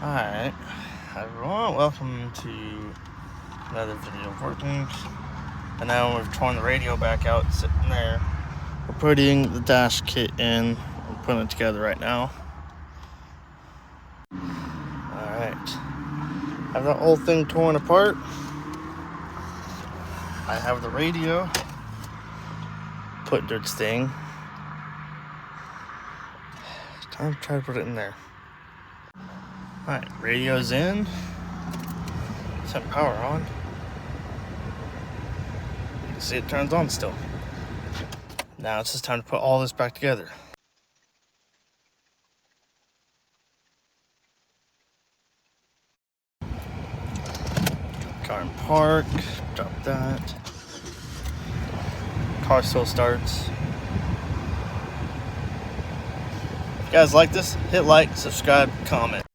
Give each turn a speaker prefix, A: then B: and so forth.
A: Alright, everyone, welcome to another video of working. And now we've torn the radio back out, sitting there. We're putting the dash kit in. We're putting it together right now. Alright, have that whole thing torn apart. I have the radio put to its thing. Time to try to put it in there. Alright, radio's in. Set power on. You can see it turns on still. Now it's just time to put all this back together. Car in park, drop that. Car still starts. If you guys like this, hit like, subscribe, comment.